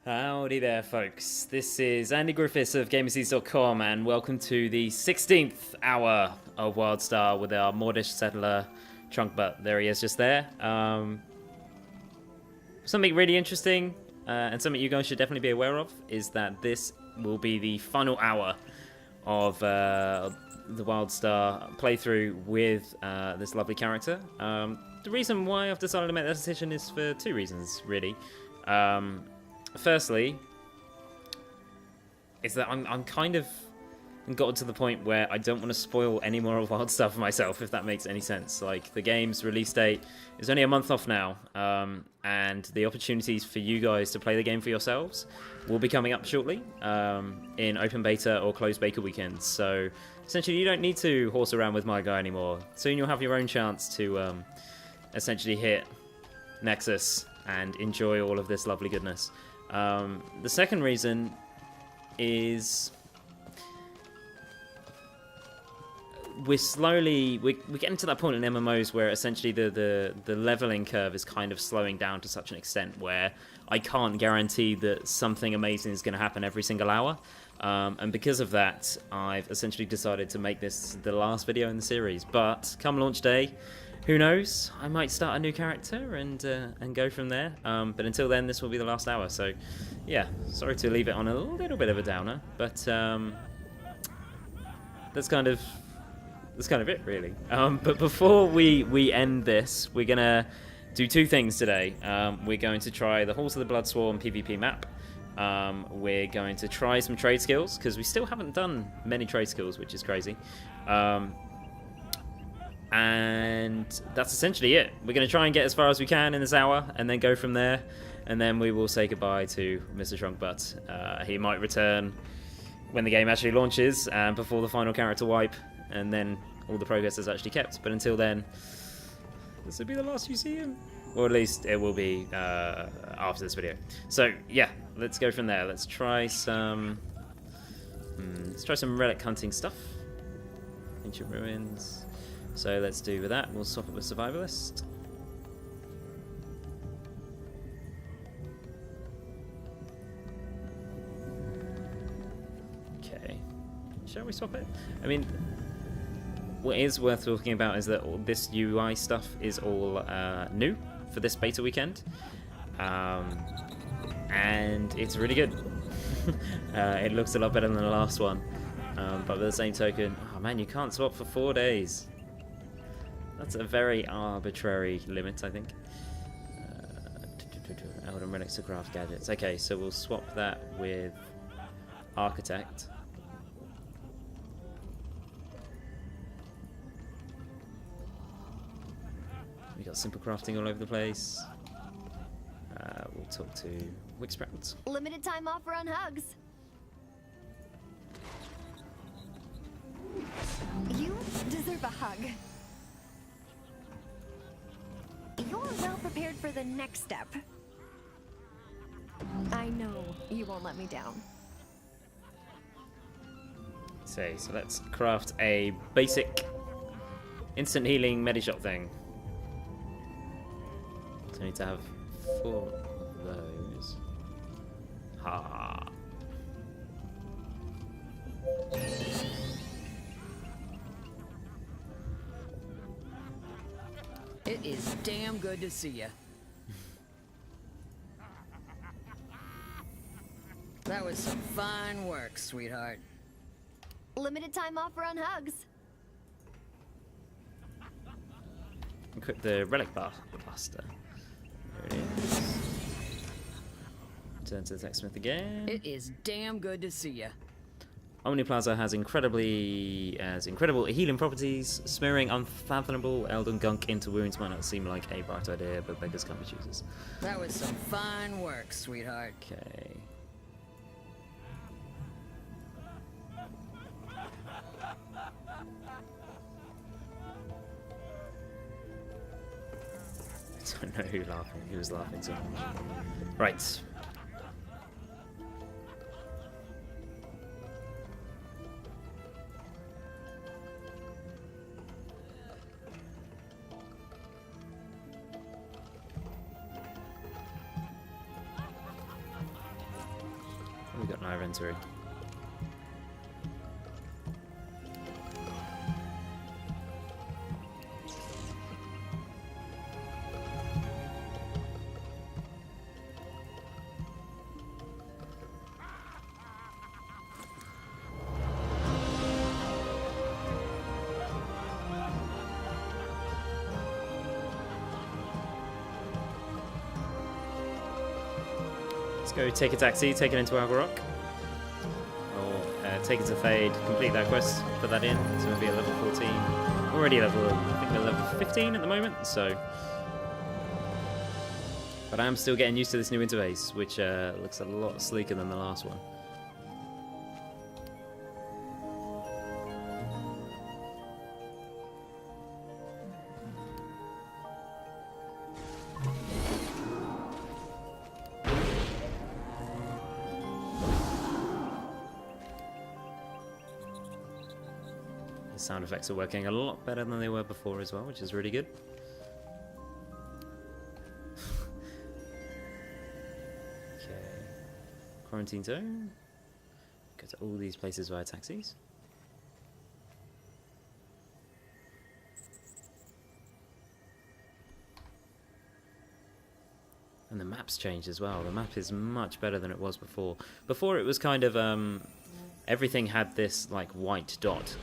Howdy there, folks. This is Andy Griffiths of GamerSeeds.com, and welcome to the 16th hour of Wildstar with our Mordish settler, Trunkbutt. There he is, just there. Something really interesting, and something you guys should definitely be aware of, is that this will be the final hour of the Wildstar playthrough with this lovely character. The reason why I've decided to make that decision is for two reasons, really. Firstly, is that I'm kind of gotten to the point where I don't want to spoil any more of Wildstar for myself, if that makes any sense. Like, the game's release date is only a month off now, and the opportunities for you guys to play the game for yourselves will be coming up shortly in open beta or closed beta weekends. So essentially, you don't need to horse around with my guy anymore. Soon you'll have your own chance to essentially hit Nexus and enjoy all of this lovely goodness. The second reason is we're getting to that point in MMOs where essentially the leveling curve is kind of slowing down to such an extent where I can't guarantee that something amazing is going to happen every single hour. And because of that, I've essentially decided to make this the last video in the series. But come launch day, who knows? I might start a new character and go from there. But until then, this will be the last hour. So, yeah, sorry to leave it on a little bit of a downer, but that's kind of it, really. But before we end this, we're gonna do two things today. We're going to try the Halls of the Bloodsworn PvP map. We're going to try some trade skills because we still haven't done many trade skills, which is crazy. And that's essentially it. We're going to try and get as far as we can in this hour and then go from there. And then we will say goodbye to Mr. Trunkbutt. He might return when the game actually launches and before the final character wipe, and then all the progress is actually kept. But until then, this will be the last you see him. Or at least it will be after this video. So yeah, let's go from there. Let's try some relic hunting stuff. Ancient ruins. So let's do with that. We'll swap it with survivalist. Okay. Shall we swap it? I mean, what is worth talking about is that all this UI stuff is all new for this beta weekend. And it's really good. It looks a lot better than the last one. But by the same token, oh man, you can't swap for 4 days. That's a very arbitrary limit, I think. Elden relics to craft gadgets. Okay, so we'll swap that with Architect. We got simple crafting all over the place. We'll talk to Wicksprout. Limited time offer on hugs. You deserve a hug. You're well prepared for the next step. I know you won't let me down. So let's craft a basic instant healing medishot thing. So I need to have 4 of those. Ha. It is damn good to see you. That was some fine work, sweetheart. Limited time offer on hugs. Equip the relic blaster. There it is. Turn to the Techsmith again. It is damn good to see you. Omniplaza has incredible healing properties. Smearing unfathomable Elden gunk into wounds might not seem like a bright idea, but beggars can't be choosers. That was some fine work, sweetheart. Okay. I don't know who was laughing so much. Right. my inventory. Let's go take a taxi, take it into Alga Rock. Or take it to Fade, complete that quest, put that in, so we'll be at level 14. Already level, I think we're level 15 at the moment, so... But I am still getting used to this new interface, which looks a lot sleeker than the last one. Sound effects are working a lot better than they were before as well, which is really good. Okay. Quarantine zone. Go to all these places via taxis. And the map's changed as well. The map is much better than it was before. Before it was kind of everything had this like white dot.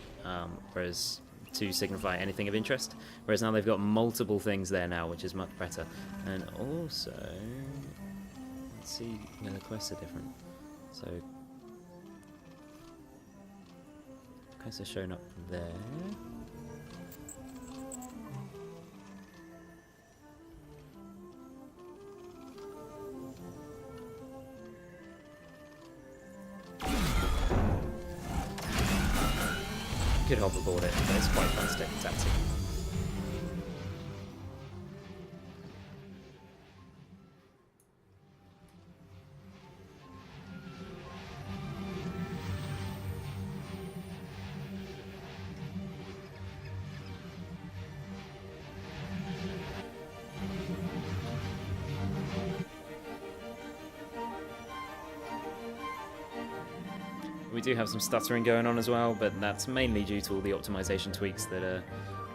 Whereas to signify anything of interest, whereas now they've got multiple things there now, which is much better. And also, let's see, yeah, the quests are different. So, quests are shown up there. Could hoverboard it, but it's quite fun to take a taxi. We do have some stuttering going on as well, but that's mainly due to all the optimization tweaks that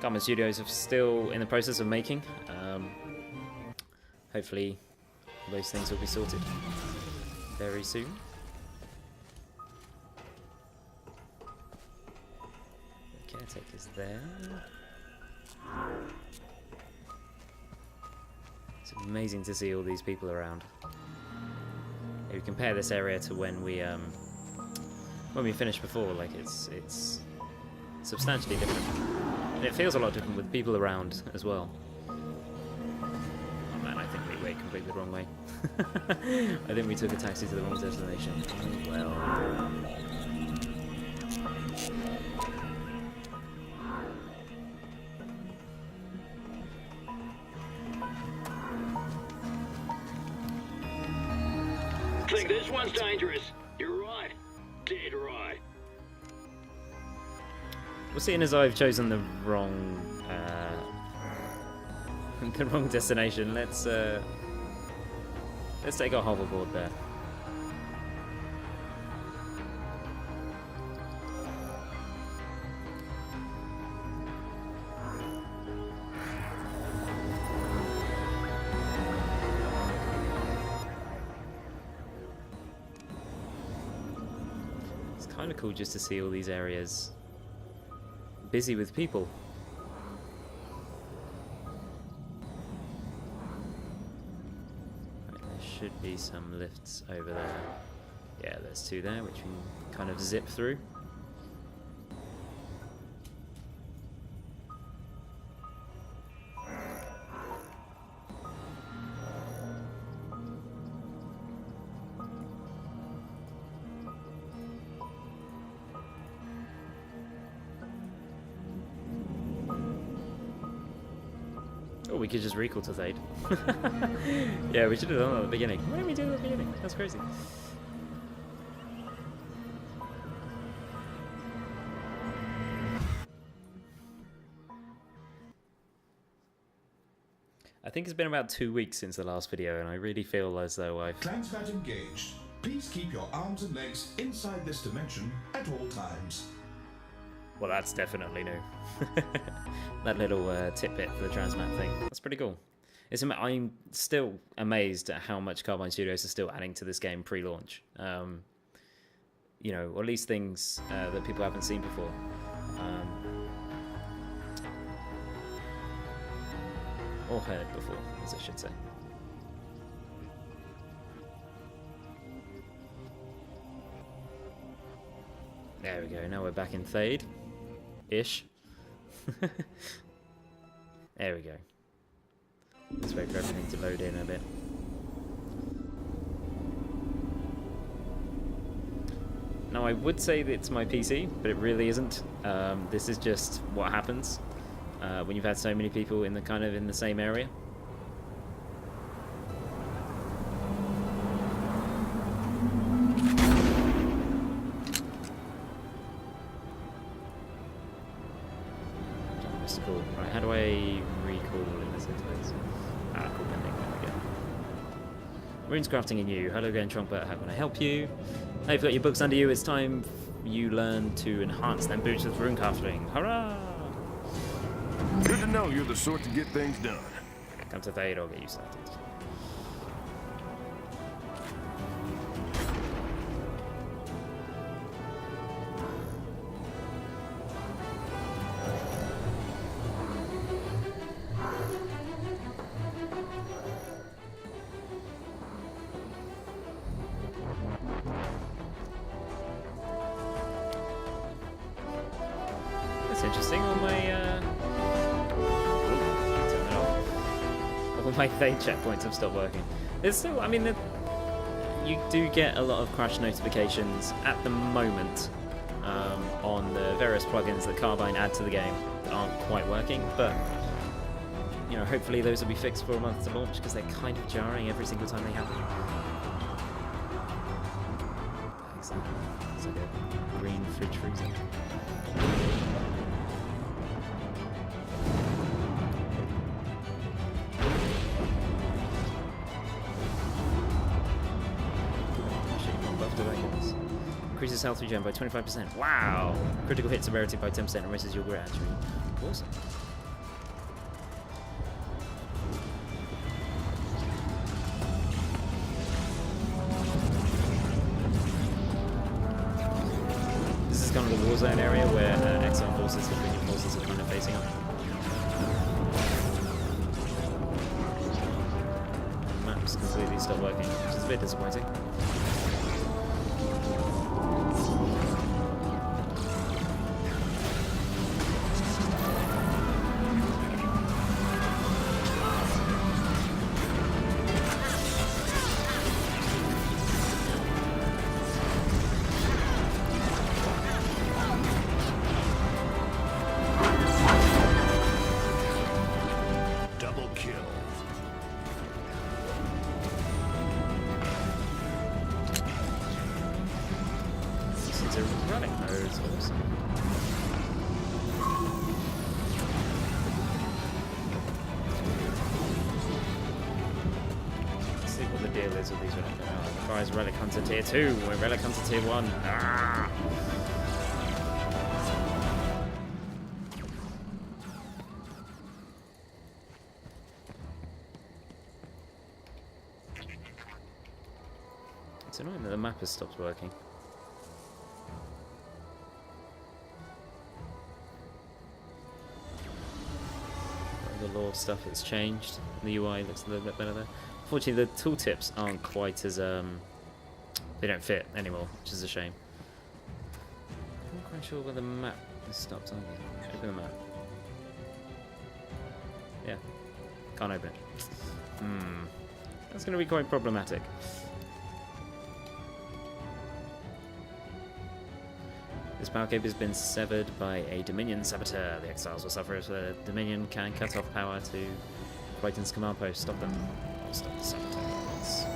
Garmin Studios are still in the process of making. Hopefully those things will be sorted very soon. The caretaker's there. It's amazing to see all these people around. If you compare this area to when we finished before, like it's substantially different, and it feels a lot different with people around as well. Oh man, I think we went completely the wrong way. I think we took a taxi to the wrong destination. Oh, well. Think this one's dangerous. You're right. Dead right. Well, seeing as I've chosen the wrong destination, let's take our hoverboard there. Kind of cool just to see all these areas busy with people. Right, there should be some lifts over there. Yeah, there's two there which we can kind of zip through. Oh, we could just recall to Thade. Yeah, we should have done that at the beginning. Why didn't we do that at the beginning? That's crazy. I think it's been about 2 weeks since the last video, and I really feel as though I've Transmat engaged. Please keep your arms and legs inside this dimension at all times. Well, that's definitely new. That little tidbit for the transmat thing. That's pretty cool. I'm still amazed at how much Carbine Studios are still adding to this game pre-launch. You know, or at least things that people haven't seen before. Or heard before, as I should say. There we go, now we're back in Thade. Ish. There we go. Let's wait for everything to load in a bit. Now I would say that it's my PC, but it really isn't. This is just what happens when you've had so many people in the same area. Cool. Right, how do I recall in this interface? Cool pending. There we go. Runes crafting in you. Hello again, Trunkbutt. How can I help you? Now you've got your books under you. It's time you learn to enhance them boots with rune crafting. Hurrah! Good to know you're the sort to get things done. Come to Thade, I'll get you started. Interesting. On my turn it off. All my Thade checkpoints have stopped working. There's still, I mean, you do get a lot of crash notifications at the moment on the various plugins that Carbine add to the game that aren't quite working, but you know, hopefully those will be fixed for a month to launch because they're kind of jarring every single time they happen. It's like a green fridge freezer. Increases health regen by 25%. Wow! Critical hit severity by 10% and raises your grit attribute. Awesome. This is kind of the war zone area where Exile forces and Union forces are kind of facing up. The map's completely stopped working, which is a bit disappointing. Relic Hunter Tier 2, we're Relic Hunter Tier 1. Ah! It's annoying that the map has stopped working. The lore stuff has changed. The UI looks a little bit better there. Unfortunately, the tooltips aren't quite as they don't fit anymore, which is a shame. I'm not quite sure where the map has stopped. Open the map. Yeah, can't open it. That's going to be quite problematic. This power cable has been severed by a Dominion saboteur. The exiles will suffer if the Dominion can cut off power to Brighton's command post. Stop them. Stop the saboteurs.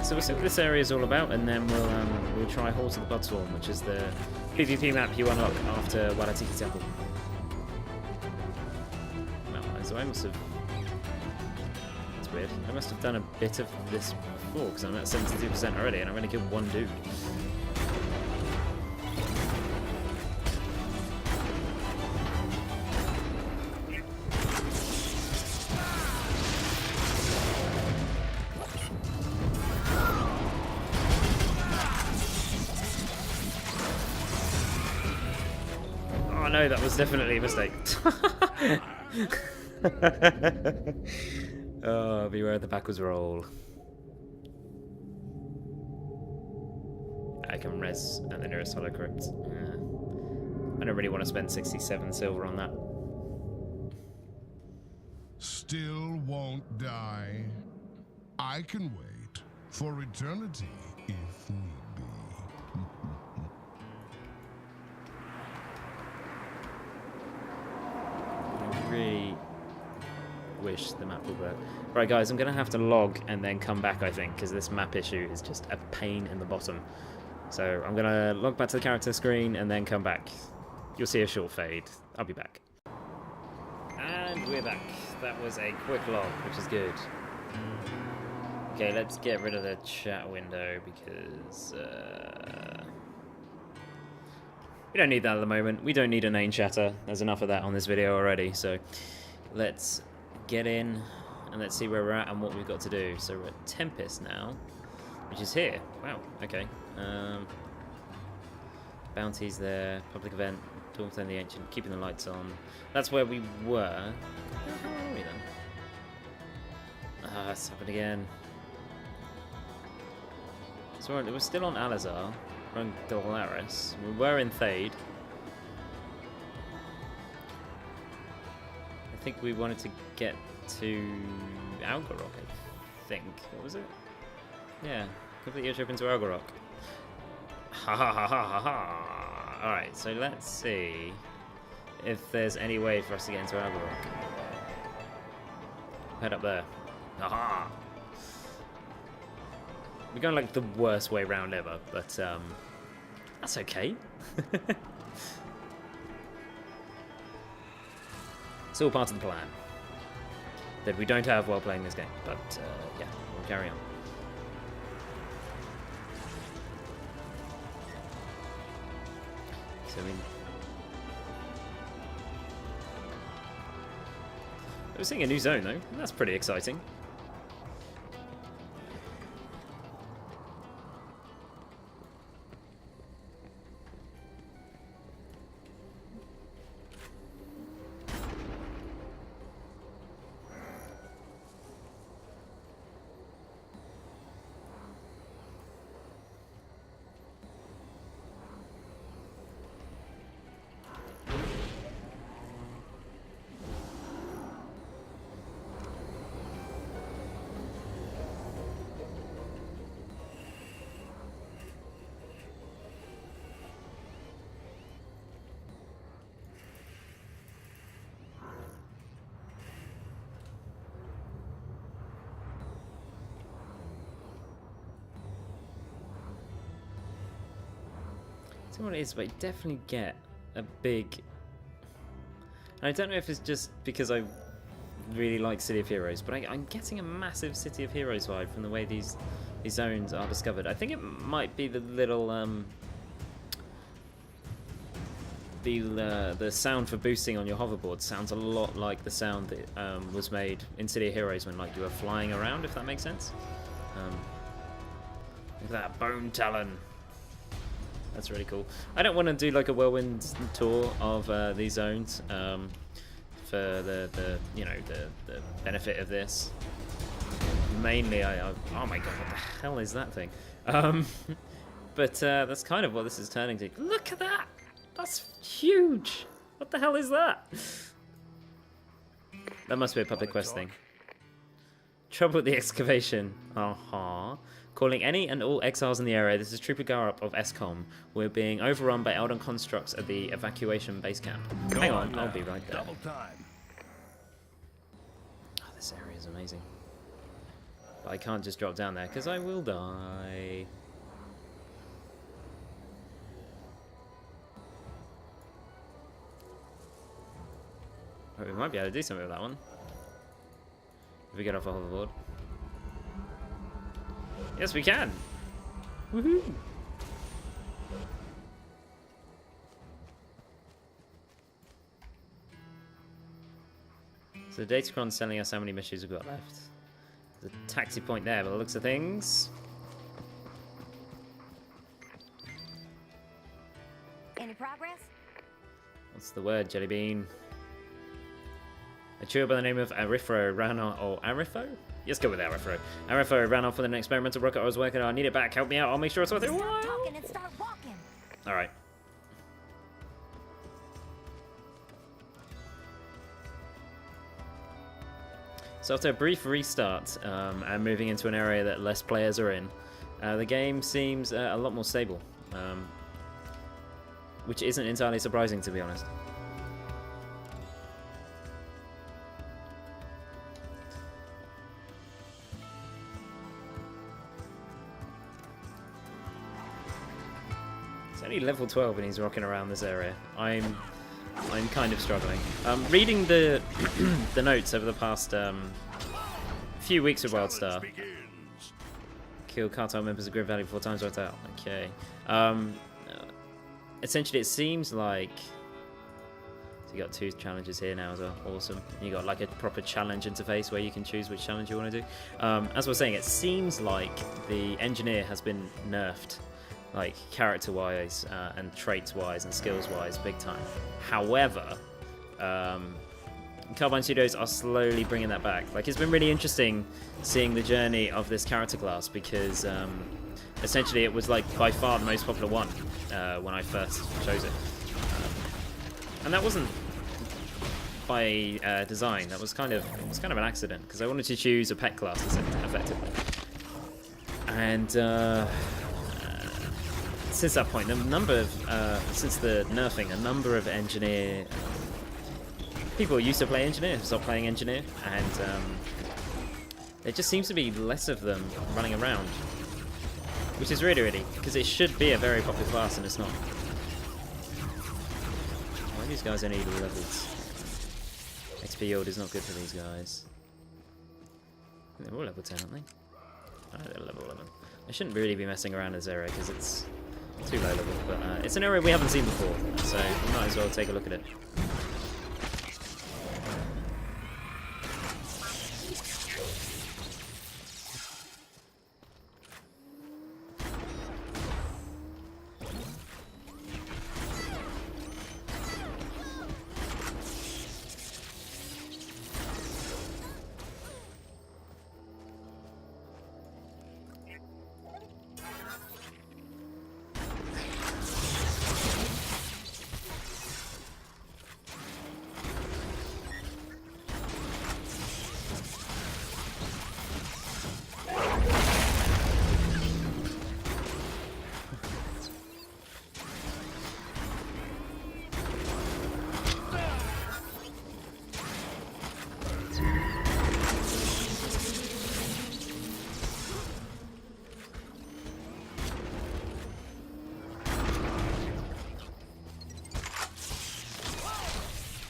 so we'll see what this area is all about, and then we'll try Halls of the Bloodsworn, which is the PvP map you unlock after Waratiki Temple. Well, so I must have... That's weird. I must have done a bit of this before, because I'm at 72% already, and I've only killed one dude. Oh no, that was definitely a mistake. Oh, beware the backwards roll. I can res at the nearest hollow crypt. I don't really want to spend 67 silver on that. Still won't die. I can wait for eternity if need be. I really wish the map would work. Right, guys, I'm going to have to log and then come back, I think, because this map issue is just a pain in the bottom. So I'm going to log back to the character screen and then come back. You'll see a short fade. I'll be back. And we're back. That was a quick log, which is good. Okay, let's get rid of the chat window because we don't need that at the moment. We don't need a name chatter. There's enough of that on this video already. So let's get in and let's see where we're at and what we've got to do. So we're at Tempest now, which is here. Wow, okay. Bounties there, public event, Dawn the Ancient, keeping the lights on. That's where we were. How are we then? Ah, it's happened again. So we're still on Alazar, we're on Dolaris. We were in Thade. I think we wanted to get to Algarok, I think. What was it? Yeah, complete your trip into Algarok. Ha ha ha ha ha ha! Alright, so let's see if there's any way for us to get into Algarok. Head up there. Aha! We're going like the worst way round ever, but that's okay. It's all part of the plan that we don't have while playing this game, but yeah, we'll carry on. So we're seeing a new zone though, and that's pretty exciting. I don't know what it is, but I definitely get a big... I don't know if it's just because I really like City of Heroes, but I'm getting a massive City of Heroes vibe from the way these zones are discovered. I think it might be the little the sound for boosting on your hoverboard sounds a lot like the sound that was made in City of Heroes when like you were flying around, if that makes sense. Look at that bone talon. That's really cool. I don't want to do like a whirlwind tour of these zones for the you know the benefit of this. Mainly, oh my god, what the hell is that thing? But that's kind of what this is turning to. Look at that! That's huge! What the hell is that? That must be a public quest thing. Trouble with the excavation. Calling any and all exiles in the area. This is Trooper Garup of SCOM. We're being overrun by Eldon constructs at the evacuation base camp. Hang on, I'll be right there. Double time. Oh, this area is amazing. But I can't just drop down there because I will die. Oh, we might be able to do something with that one. If we get off a hoverboard. Yes, we can! Woohoo! So the Datacron's telling us how many missions we've got left. There's a taxi point there by the looks of things. Any progress? What's the word, Jellybean? A trio by the name of Arifro ran off, or Arifo? Let's go with Arifro. Arifo ran off with an experimental rocket I was working on. I need it back. Help me out. I'll make sure it's worth it. Stop talking and start walking. All right. So after a brief restart and moving into an area that less players are in, the game seems a lot more stable, which isn't entirely surprising, to be honest. It's only level 12 and he's rocking around this area. I'm kind of struggling. Reading the the notes over the past few weeks of Wildstar. Kill cartel members of Grid Valley 4 times right out. Okay. Essentially, it seems like so you got 2 challenges here now as well. Awesome. You got like a proper challenge interface where you can choose which challenge you want to do. As I was saying, it seems like the engineer has been nerfed, like character-wise and traits-wise and skills-wise, big time. However, Carbine Studios are slowly bringing that back. Like, it's been really interesting seeing the journey of this character class because essentially it was like by far the most popular one when I first chose it, and that wasn't by design. That was kind of an accident because I wanted to choose a pet class effectively, and since that point, the number of since the nerfing, a number of engineer people who used to play engineer have stopped playing engineer, and there just seems to be less of them running around, which is really because it should be a very popular class and it's not. Why are these guys only levels? XP yield is not good for these guys. I think they're all level 10, aren't they? Oh, they're level 11. I shouldn't really be messing around in this area because it's too low level, but it's an area we haven't seen before, so we might as well take a look at it.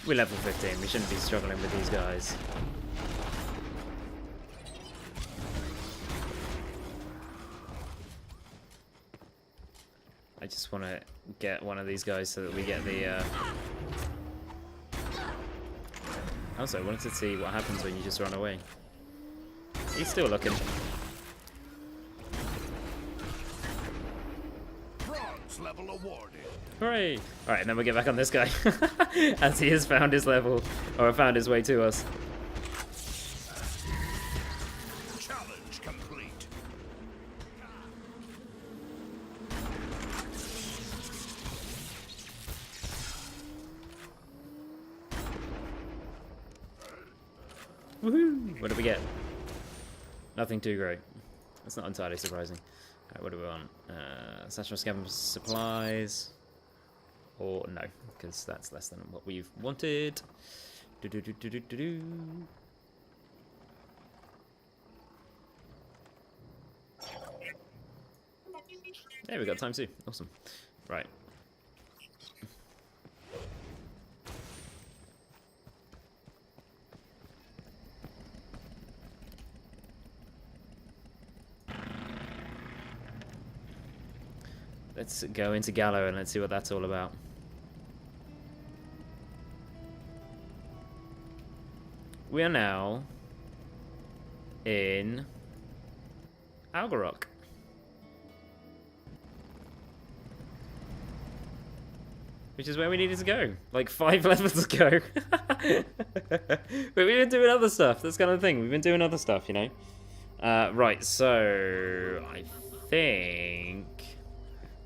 We're level 15, we shouldn't be struggling with these guys. I just want to get one of these guys so that we get the... Also, I wanted to see what happens when you just run away. He's still looking. Bronze level awarded. Hooray! Alright, and then we'll get back on this guy. As he has found his level, or found his way to us. Challenge complete. Woohoo! What do we get? Nothing too great. That's not entirely surprising. Alright, what do we want? Satchel Scavenge supplies. Or no, because that's less than what we've wanted. Yeah, we got time too. Awesome. Right. Let's go into Gallo and let's see what that's all about. We are now in Algarok. Which is where we needed to go. Like 5 levels ago. But we've been doing other stuff. That's kind of the thing. We've been doing other stuff, you know. Right, so I think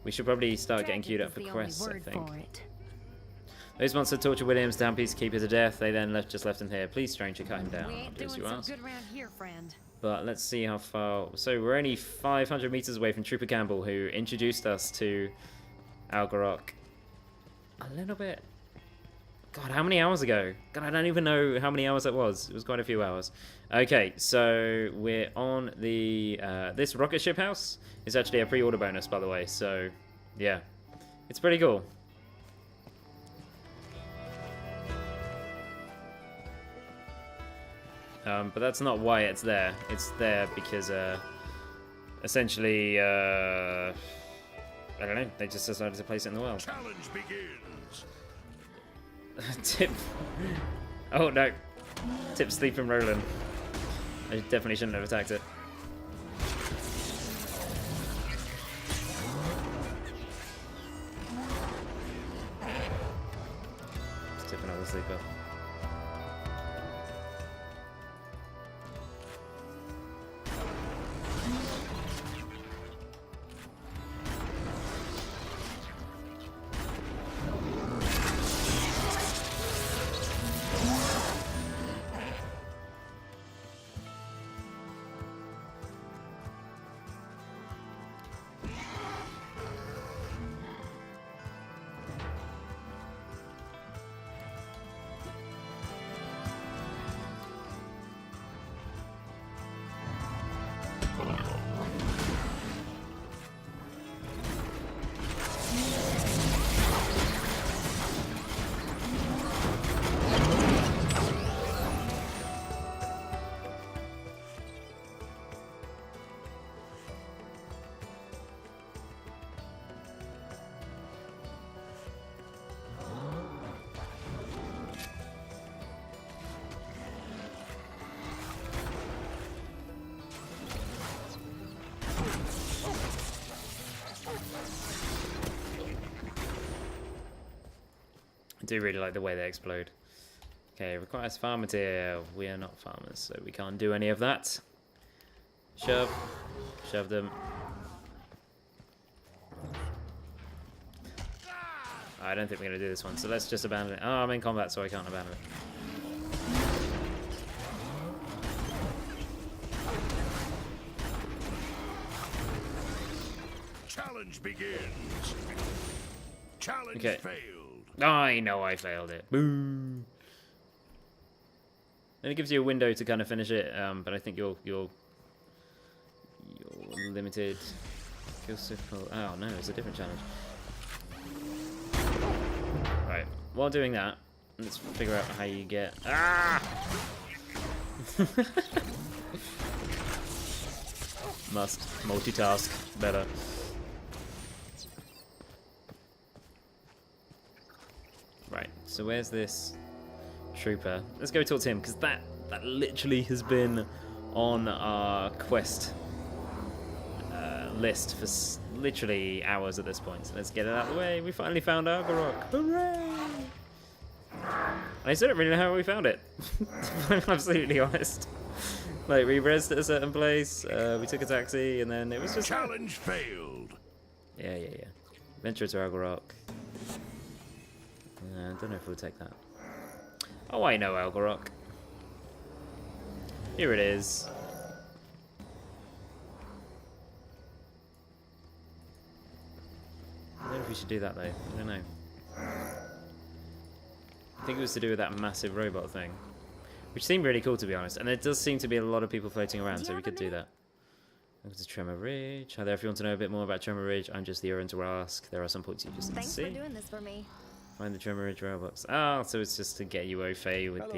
we should probably start getting queued up for quests, I think. Those monsters tortured Williams, down piece to keep her to death. They then just left him here. Please, stranger, cut him down. We ain't doing so good around here, friend. But let's see how far. So we're only 500 meters away from Trooper Campbell, who introduced us to Algarok a little bit. God, how many hours ago? God, I don't even know how many hours it was. It was quite a few hours. Okay, so we're on the this rocket ship house is actually a pre-order bonus, by the way. So yeah, it's pretty cool. But that's not why it's there. It's there because essentially I don't know. They just decided to place it in the world. Challenge begins. Tip. Oh no. Tip sleeping Roland. I definitely shouldn't have attacked it. Let's tip another sleeper. I do really like the way they explode. Okay, requires farm material. We are not farmers, so we can't do any of that. Shove. Shove them. I don't think we're going to do this one, so let's just abandon it. Oh, I'm in combat, so I can't abandon it. Challenge begins. Challenge Okay. failed. I know I failed it. Boo! And it gives you a window to kind of finish it, but I think you're limited. Kill simple. Oh no, it's a different challenge. Right. While doing that, let's figure out how you get. Ah! Must multitask better. Right, so where's this trooper? Let's go talk to him, because that literally has been on our quest list for literally hours at this point. So let's get it out of the way. We finally found Algarok. Hooray! I still don't really know how we found it. If I'm absolutely honest. Like, we rezzed at a certain place, we took a taxi, and then it was just... Challenge failed. Yeah. Venture to Algarok. I don't know if we'll take that. Oh, I know Algarok. Here it is. I don't know if we should do that though. I don't know. I think it was to do with that massive robot thing, which seemed really cool to be honest. And there does seem to be a lot of people floating around, so we could do that. Welcome to Tremor Ridge. Hi there, if you want to know a bit more about Tremor Ridge, I'm just the errand to ask. There are some points you just need to Thanks see. for doing this for me. Find the Tremor Ridge robots. Ah, so it's just to get you au fait with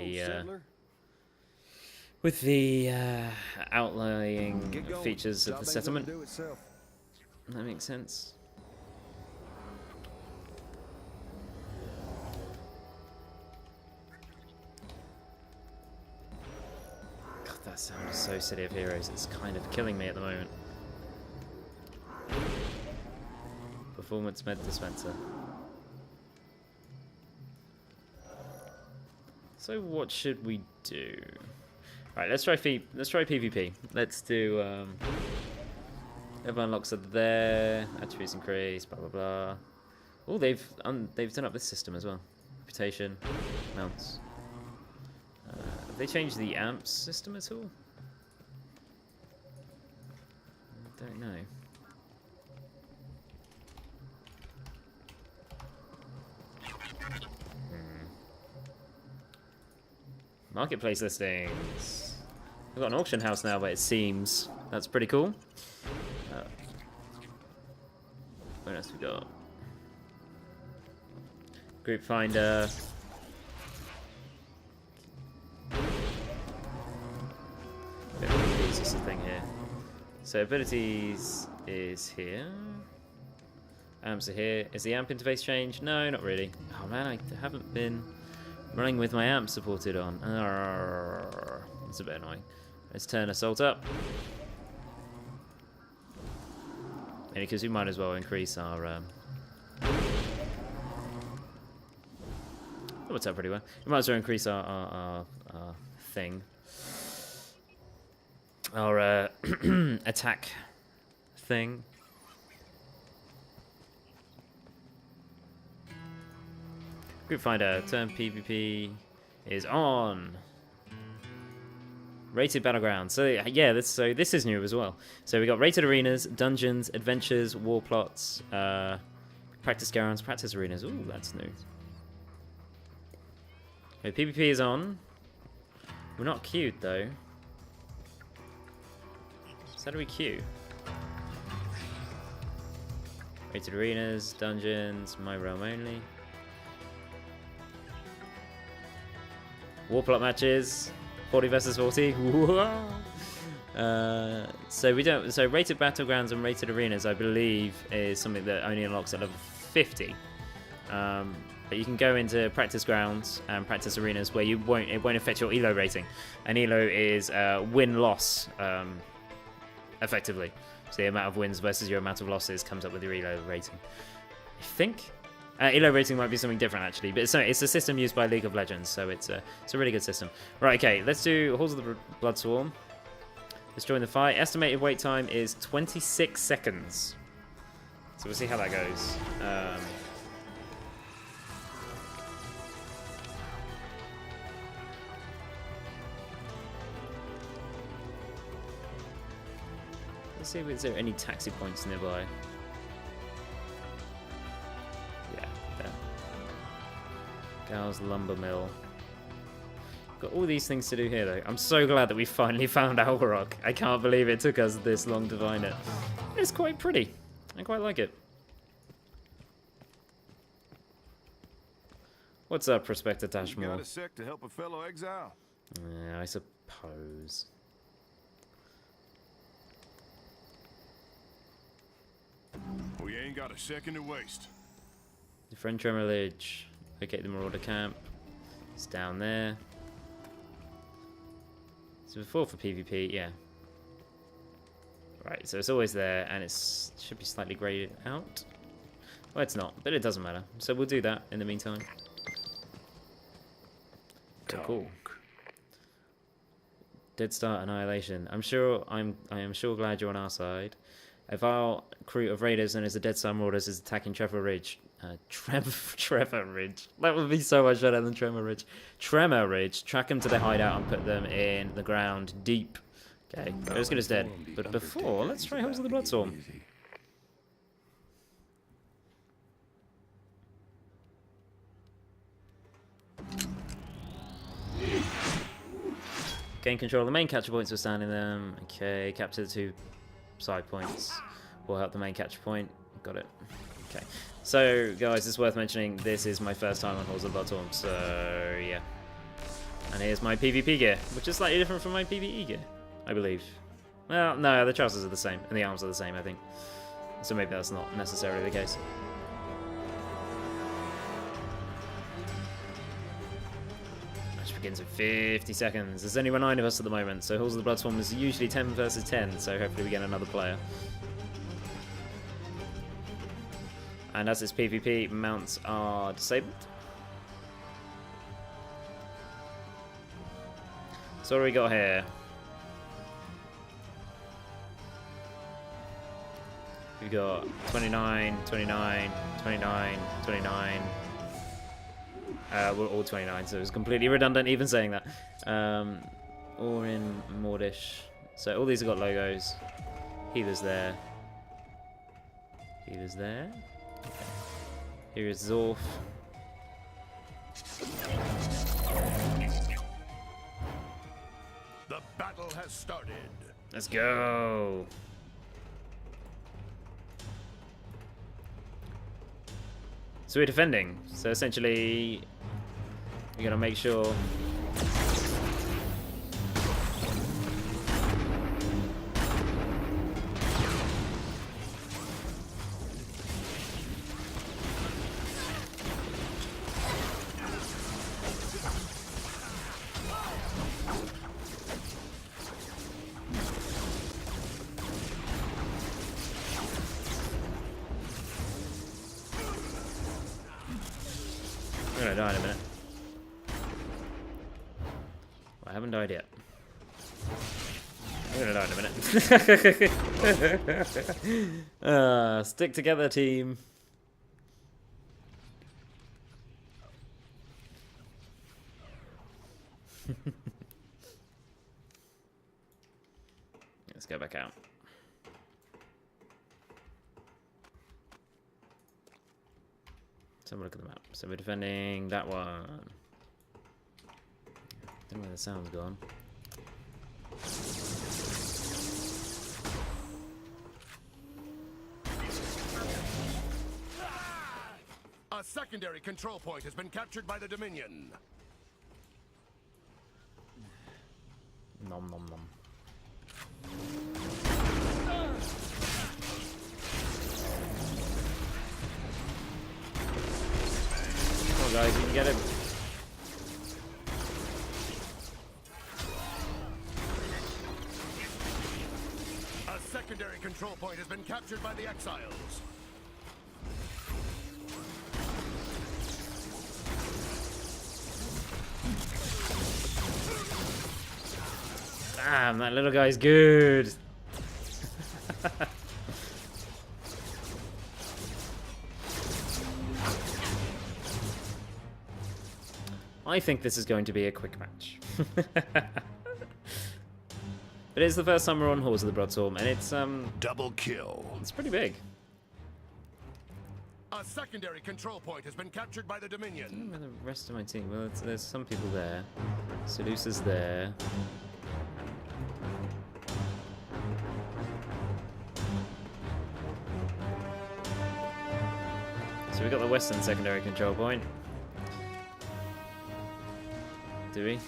the outlying features of the settlement. That makes sense. God, that sound is so City of Heroes. It's kind of killing me at the moment. Performance med dispenser. So what should we do? Right, let's try PvP. Let's do everyone unlocks are there. Attributes increase. Blah blah blah. Oh, they've done up this system as well. Reputation, mounts. Have they changed the amps system at all? I don't know. Marketplace listings. We've got an auction house now, but it seems that's pretty cool. What else we got? Group finder. Abilities is the thing here. So abilities is here. Amps are here. Is the amp interface changed? No, not really. Oh man, I haven't been running with my amp supported on. That's a bit annoying. Let's turn assault up. Maybe because we might as well increase our what's up pretty well. We might as well increase our thing. Our attack thing. Group finder, turn PvP is on. Rated battlegrounds. So yeah, this is new as well. So we got rated arenas, dungeons, adventures, war plots, practice grounds, practice arenas. Ooh, that's new. Okay, PvP is on. We're not queued though. So how do we queue? Rated arenas, dungeons, my realm only. Warplot matches, 40 versus 40. So we don't. So rated battlegrounds and rated arenas, I believe, is something that only unlocks at level 50. But you can go into practice grounds and practice arenas where it won't affect your elo rating. And elo is win-loss, effectively. So the amount of wins versus your amount of losses comes up with your elo rating. I think. Elo rating might be something different actually, but it's a system used by League of Legends, so it's a really good system. Right, okay, let's do Halls of the Bloodsworn. Let's join the fight. Estimated wait time is 26 seconds. So we'll see how that goes. Let's see if there are any taxi points nearby. Gal's Lumber Mill. Got all these things to do here, though. I'm so glad that we finally found Algarok. I can't believe it took us this long to find it. It's quite pretty. I quite like it. What's up, Prospector Tashmore? You got a sec to help a fellow exile? Yeah, I suppose. We ain't got a second to waste. Defend Tremor Ridge. Locate the Marauder camp. It's down there. So before for PvP, yeah. Right, so it's always there, and it should be slightly grayed out. Well, it's not, but it doesn't matter. So we'll do that in the meantime. So cool. Dead Star Annihilation. I am sure glad you're on our side. A vile crew of raiders known as the Dead Star Marauders is attacking Trevor Ridge. Trevor Ridge. That would be so much better than Tremor Ridge. Tremor Ridge. Track them to their hideout and put them in the ground deep. Okay, Oscar is dead. But before, let's try Halls of the Bloodsworn. Gain control of the main capture points for standing them. Okay, capture the two side points will help the main capture point. Got it. Okay. So, guys, it's worth mentioning, this is my first time on Halls of Bloodsworn, so yeah. And here's my PvP gear, which is slightly different from my PvE gear, I believe. Well, no, the trousers are the same, and the arms are the same, I think. So maybe that's not necessarily the case. Match begins in 50 seconds. There's only 9 of us at the moment, so Halls of the Bloodsworn is usually 10 versus 10, so hopefully we get another player. And as it's PvP, mounts are disabled. So what do we got here? We got 29, 29, 29, 29. We're all 29, so it's completely redundant even saying that. Or in Mordish. So all these have got logos. Healer's there. Healer's there. Here is Zorf. The battle has started. Let's go. So we're defending. So essentially, we're gonna make sure. I'm gonna die in a minute. Well, I haven't died yet. I'm gonna die in a minute. Stick together, team. Let's go back out. Let's have a look at the map. So we're defending that one. Don't know where the sound's gone. A secondary control point has been captured by the Dominion. Nom nom nom. Come on, guys, you can get him. A secondary control point has been captured by the Exiles. Damn, that little guy's good. I think this is going to be a quick match. But it's the first time we're on Halls of the Bloodsworn, and it's Double kill. it's pretty big. A secondary control point has been captured by the I don't Dominion. know where the rest of my team. Well, there's some people there. Seducer's there. So we got the western secondary control point. Do we?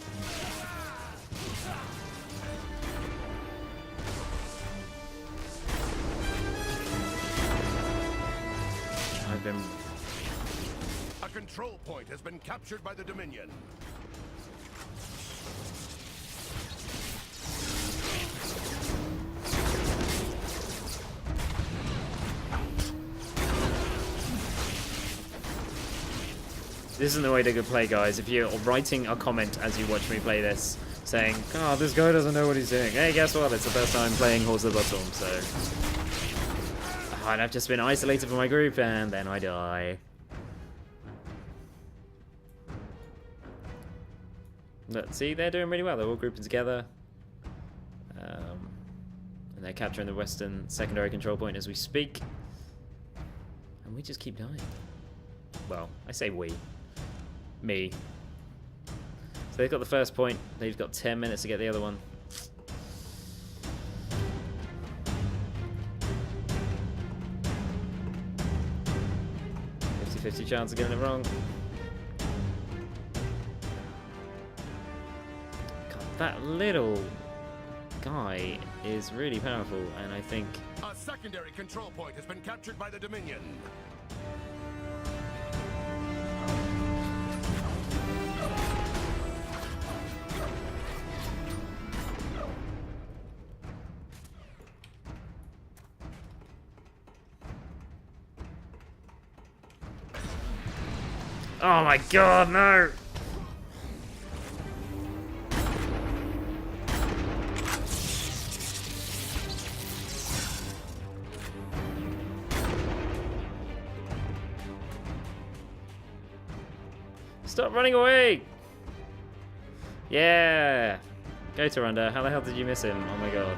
I've been. A control point has been captured by the Dominion. This isn't the way to go play, guys. If you're writing a comment as you watch me play this, saying, "Oh, this guy doesn't know what he's doing," hey, guess what? It's the first time playing Halls of the Bloodsworn, so and I've just been isolated from my group, and then I die. Look, see, they're doing really well. They're all grouping together, and they're capturing the western secondary control point as we speak, and we just keep dying. Well, I say we. Me. So they've got the first point. They've got 10 minutes to get the other one. 50-50 chance of getting it wrong. God, that little guy is really powerful, and I think... A secondary control point has been captured by the Dominion. Oh my god, no! Stop running away! Yeah! Go to Runda. How the hell did you miss him? Oh my god.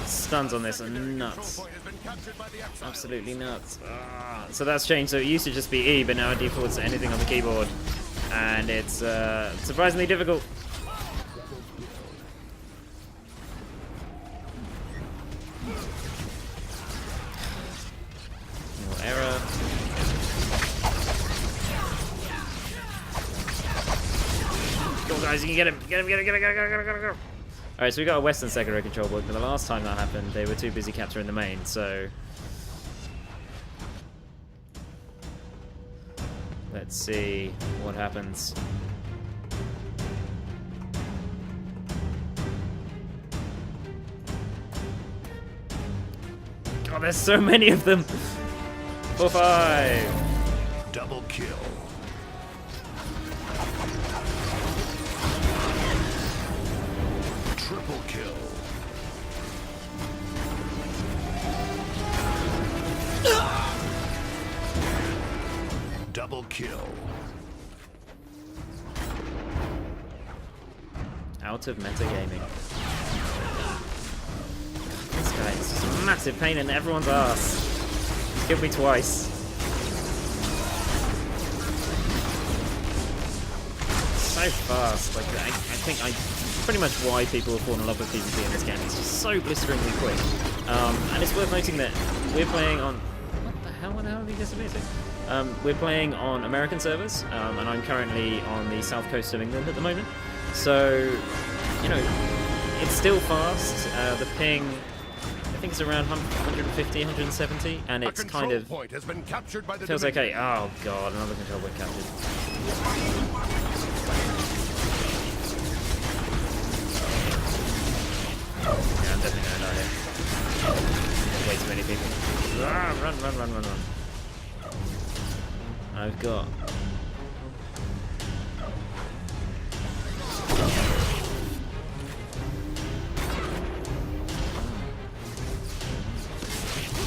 Stuns on this are nuts. Absolutely nuts. So that's changed. So it used to just be E, but now it defaults to anything on the keyboard. And it's surprisingly difficult. More error. Go on, guys, you can get him. Get him, get him, get him, get him, get him, get him, get him. Alright, so we got a Western secondary control board, but the last time that happened, they were too busy capturing the main, so... Let's see what happens. God, there's so many of them! 4-5! Double kill. Triple kill. Double kill. Out of metagaming. This guy is just a massive pain in everyone's ass. He's killed me twice. So fast. Like I think pretty much why people have fallen in love with PvP in this game. It's just so blisteringly quick. And it's worth noting that we're playing on... What the hell are we disappearing? We're playing on American servers, and I'm currently on the south coast of England at the moment. So, you know, it's still fast. The ping, I think it's around 150, 170, and it's kind of... Point has been captured by the feels Dominion. okay. Oh god, another control point captured. Yeah, I'm definitely gonna die here. Way too many people. Ah, run, run, run, run, run. I've got...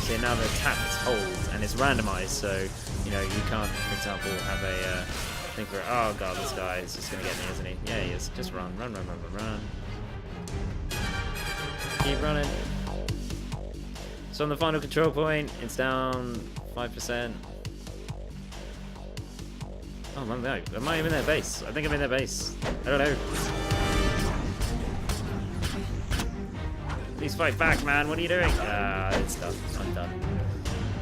See, now the tap is hold, and it's randomized, so, you know, you can't, for example, have a thing for, oh god, this guy is just gonna get me, isn't he? Yeah, he is. Just run, run, run, run, run, run. Keep running. So on the final control point, it's down 5%. Oh, no, am I in their base? I think I'm in their base. I don't know. Please fight back, man. What are you doing? It's done. I'm done.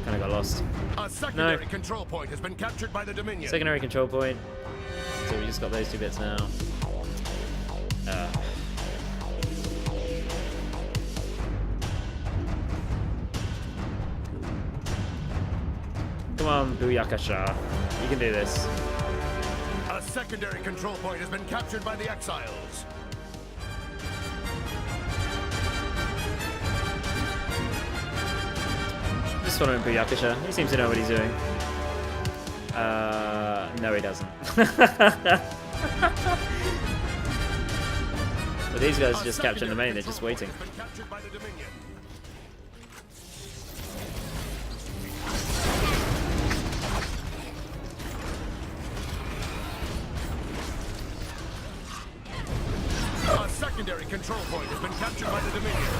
Kind of got lost. A secondary control point has been captured by the Dominion. Secondary control point. So we just got those two bits now. Come on, Booyakasha. You can do this. A secondary control point has been captured by the Exiles. Just following Booyakasha. He seems to know what he's doing. No, he doesn't. But these guys are just capturing the main. They're just waiting. A secondary control point has been captured by the Dominion.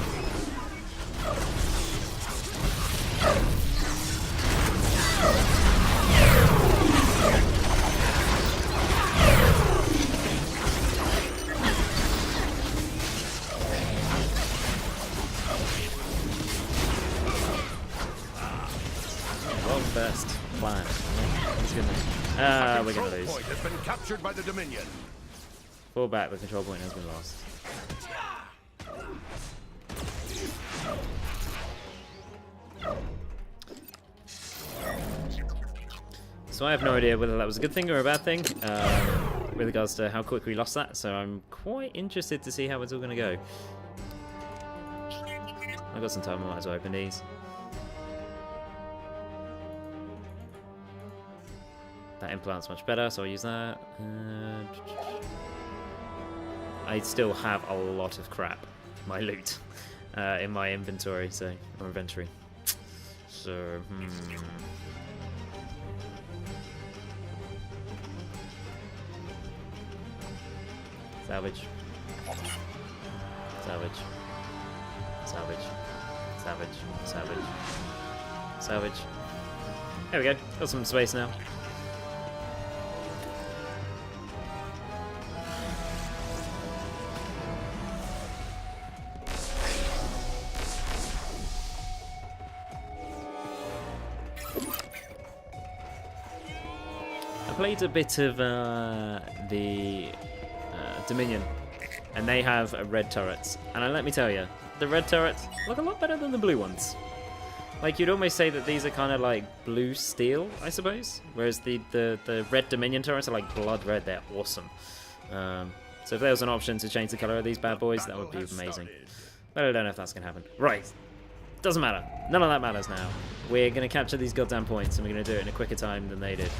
we're gonna control lose. point has been captured by the Dominion. Fall back, the control point has been lost. So I have no idea whether that was a good thing or a bad thing with regards to how quick we lost that, so I'm quite interested to see how it's all going to go. I've got some time, I might as well open these. That implant's much better, so I'll use that. I still have a lot of crap, my loot, in my inventory, or inventory. So, Salvage. Salvage. Salvage. Salvage. Salvage. Salvage. There we go. Got some space now. I played a bit of the Dominion, and they have red turrets, and let me tell you, the red turrets look a lot better than the blue ones. Like, you'd almost say that these are kind of like blue steel, I suppose, whereas the red Dominion turrets are like blood red. They're awesome. So if there was an option to change the color of these bad boys, that would be amazing. But I don't know if that's gonna happen. Right, doesn't matter, none of that matters now. We're gonna capture these goddamn points, and we're gonna do it in a quicker time than they did.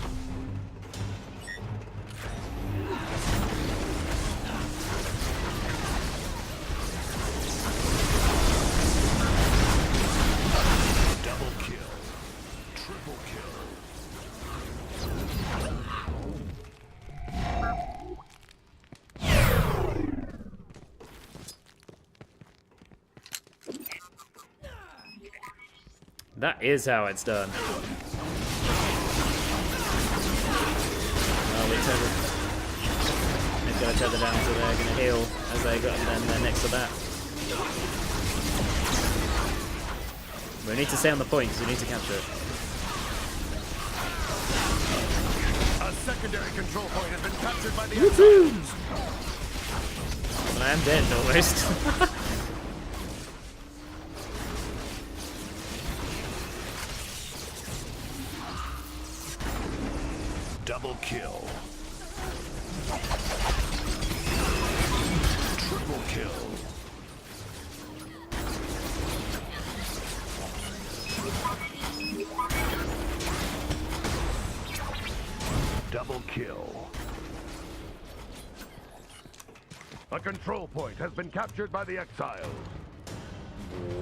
That is how it's done. Oh, we tether. They've got to tether down so they're going to heal as they got, and then they're next to that. We need to stay on the point because we need to capture it. A secondary control point has been captured by the exiles. But I am dead almost. Double kill. Triple kill. Double kill. A control point has been captured by the exiles.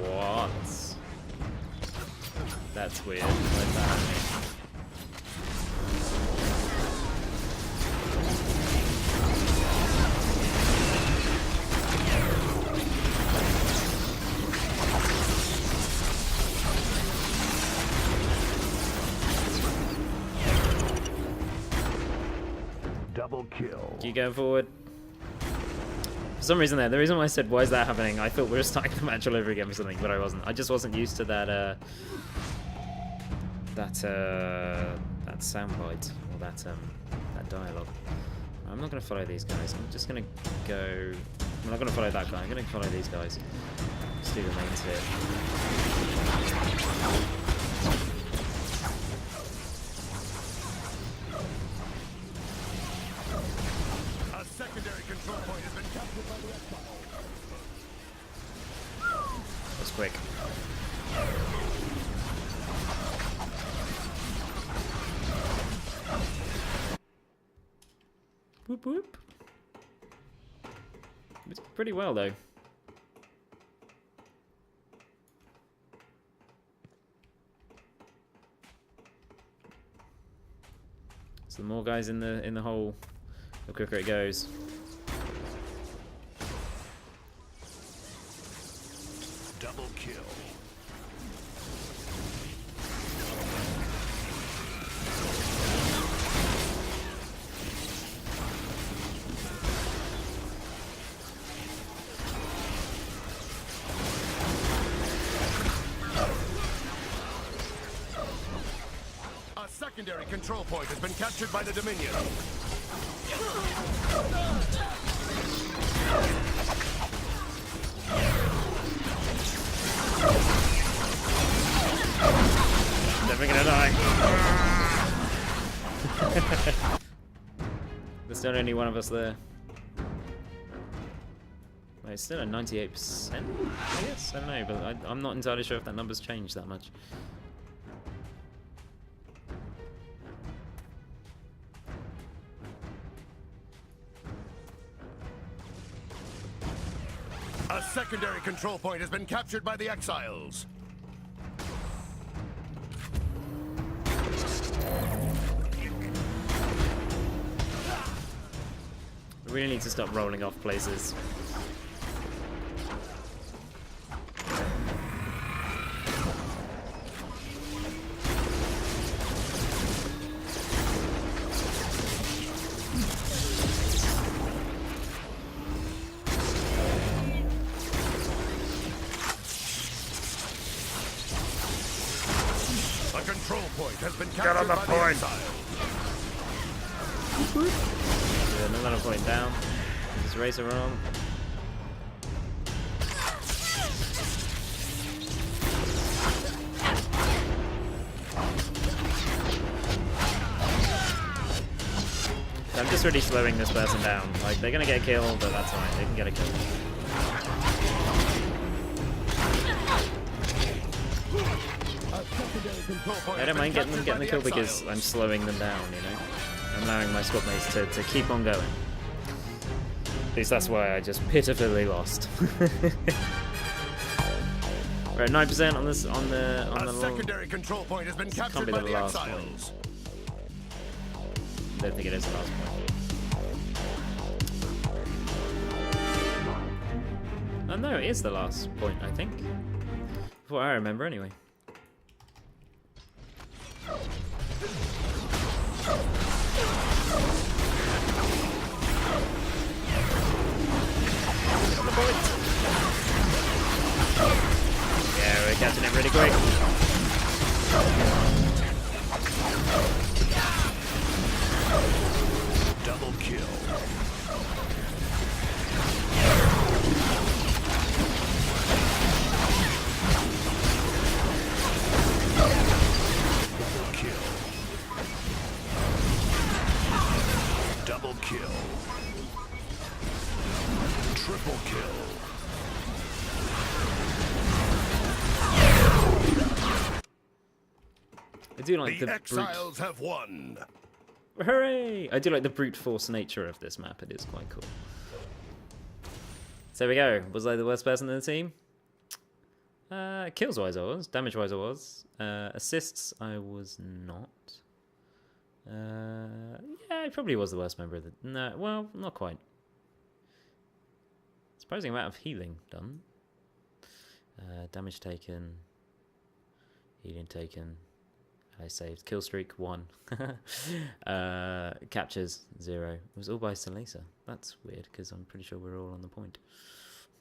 What? That's weird. Why's that happening? Double kill. Keep going forward. For some reason the reason why I said why is that happening, I thought we were starting the match all over again for something, but I wasn't. I just wasn't used to that that soundbite or that dialogue. I'm not gonna follow these guys. I'm just gonna go. I'm not gonna follow that guy. I'm gonna follow these guys. Just do the mains here. Secondary control point has been captured by the exile. That's quick. Whoop whoop. It's pretty well though. So the more guys in the hole, the quicker it goes. Double kill. secondary control point has been captured by the Dominion. Never gonna die. There's still only one of us there. Wait, it's still at 98%, I guess? I don't know, but I'm not entirely sure if that number's changed that much. A secondary control point has been captured by the exiles. We really need to stop rolling off places. A control point has been captured by the exiles. Yeah, another point down. Just race around. I'm just really slowing this person down. Like, they're gonna get killed, but that's fine. They can get a kill. I don't mind getting the kill because I'm slowing them down, you know? I'm allowing my squad mates to keep on going. At least that's why I just pitifully lost. We're at 9% on this on the secondary control point has been captured by the exiles. I don't think it is the last point. Oh no, it is the last point, I think. From what I remember anyway. Yeah, we're catching it really quick. Double kill. Double kill. Triple kill. I do like The the exiles have won. Hooray! I do like the brute force nature of this map. It is quite cool. So there we go. Was I the worst person in the team? Kills wise I was. Damage wise I was. Assists I was not. Yeah, I probably was the worst member of the... No, well, not quite. Surprising amount of healing done. Damage taken. Healing taken. I saved. Kill streak 1. Captures 0. It was all by Salisa. That's weird because I'm pretty sure we're all on the point.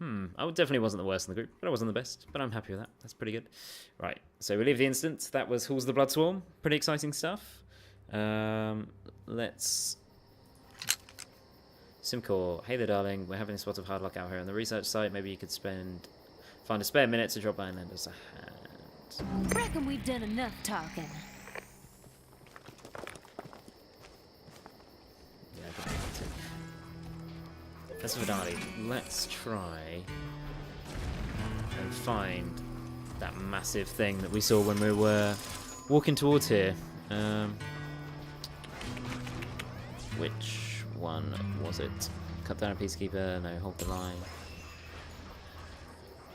I definitely wasn't the worst in the group, but I wasn't the best. But I'm happy with that. That's pretty good. Right, so we leave the instant. That was Halls of the Bloodsworn. Pretty exciting stuff. Let's... Simcore. Hey there, darling. We're having spots of hard luck out here on the research site. Maybe you could find a spare minute to drop by and lend us a hand. Reckon we've done enough talking. Yeah, I think that's it. As for Dali, let's try and find that massive thing that we saw when we were walking towards here. Which one was it? Cut down a peacekeeper? No, hold the line.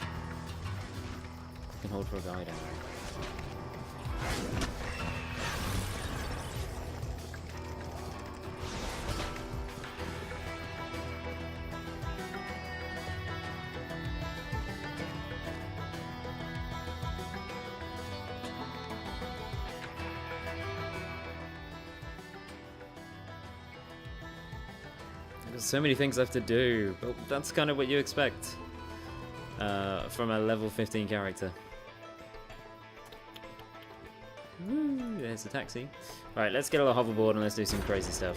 I can hold for a guide. There's so many things I have to do, but that's kind of what you expect from a level 15 character. Woo, there's the taxi. Alright, let's get on the hoverboard and let's do some crazy stuff.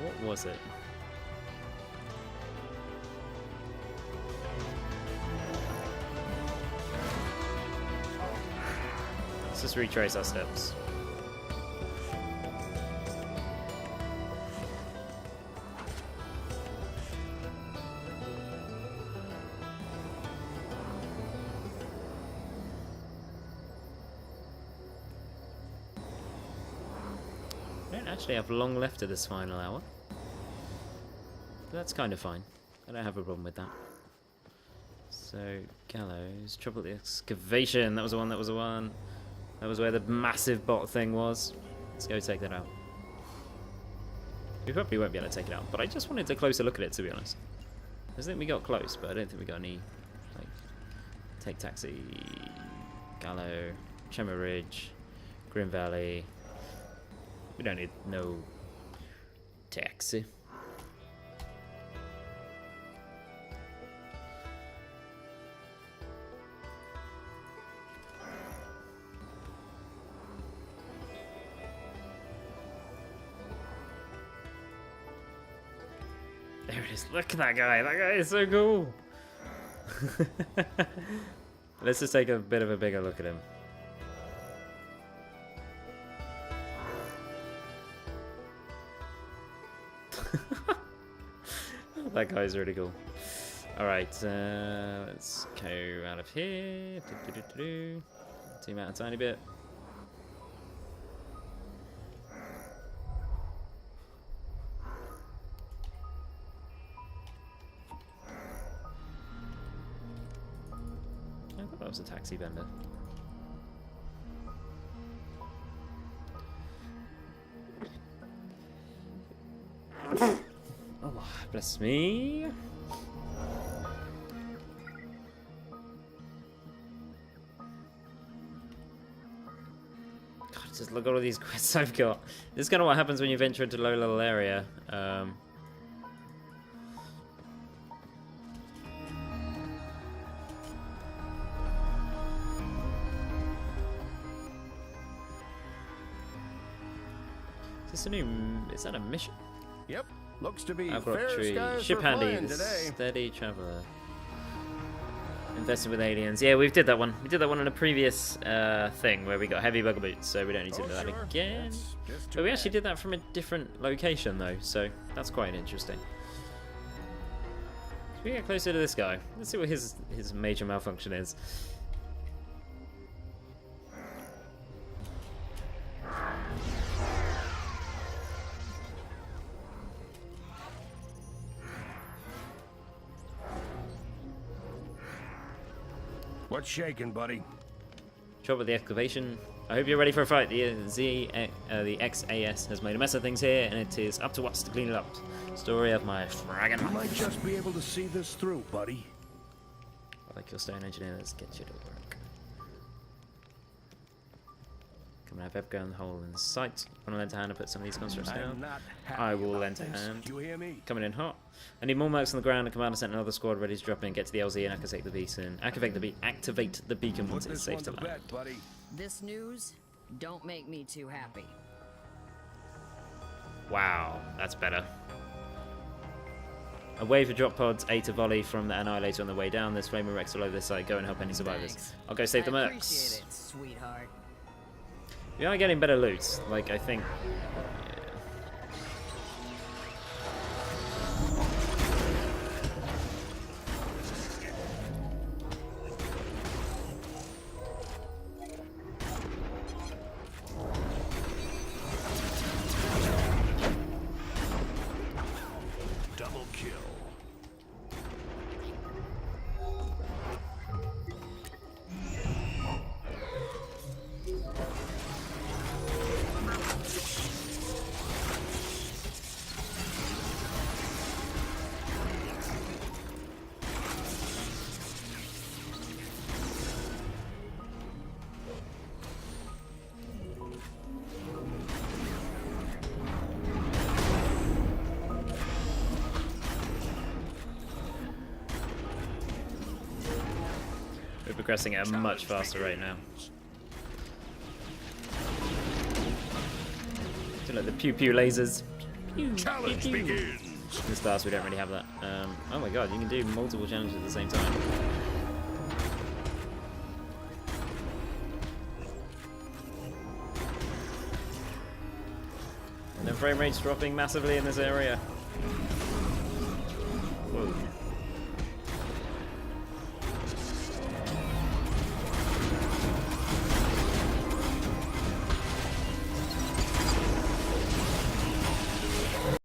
What was it? Let's just retrace our steps. I don't actually have long left of this final hour. That's kind of fine. I don't have a problem with that. So, gallows, trouble the excavation. That was the one, that was the one. That was where the massive bot thing was. Let's go take that out. We probably won't be able to take it out, but I just wanted a closer look at it, to be honest. I think we got close, but I don't think we got any, like, take taxi, gallow, Chema Ridge, Grim Valley. We don't need no taxi. There it is. Look at that guy. That guy is so cool. Let's just take a bit of a bigger look at him. That guy's really cool. Alright, let's go out of here. Zoom out a tiny bit. I thought that was a taxi vendor. Oh, bless me. God, just look at all these quests I've got. This is kind of what happens when you venture into a low level area. Is that a mission? Yep, looks to be I've got fair tree. skies Ship for handy. flying today. Steady traveler. Invested with aliens. Yeah, we did that one. We did that one in a previous thing where we got heavy bugger boots, so we don't need to do that Sure. again. That's just too But we actually bad. did that from a different location though, so that's quite interesting. Should we get closer to this guy? Let's see what his major malfunction is. What's shaking, buddy? Trouble with the excavation. I hope you're ready for a fight. The XAS has made a mess of things here, and it is up to us to clean it up. Story of my fragging You life. might just be able to see this through, buddy. I like your stone engineer. Let's get you to work. Come and have Ev go in the hole in sight. Want to lend a hand and put some of these constructs I'm down? not happy I will about lend a this. hand. You hear me? Coming in hot. I need more mercs on the ground. The commander sent another squad ready to drop in, get to the LZ and activate the beacon. Activate the beacon Put once it's this safe one to to land. bed, buddy. This news don't make me too happy. Wow, that's better. A wave of drop pods, 8 to volley from the Annihilator on the way down. There's flaming wrecks all over this side. Go and help any survivors. Thanks. I'll go save the I mercs. appreciate it, sweetheart. We are getting better loot. Like, I think... Double kill. We're progressing at a much faster rate now. So like the pew pew lasers. Challenge begins. In the stars we don't really have that. Oh my god, you can do multiple challenges at the same time. And then frame rate's dropping massively in this area.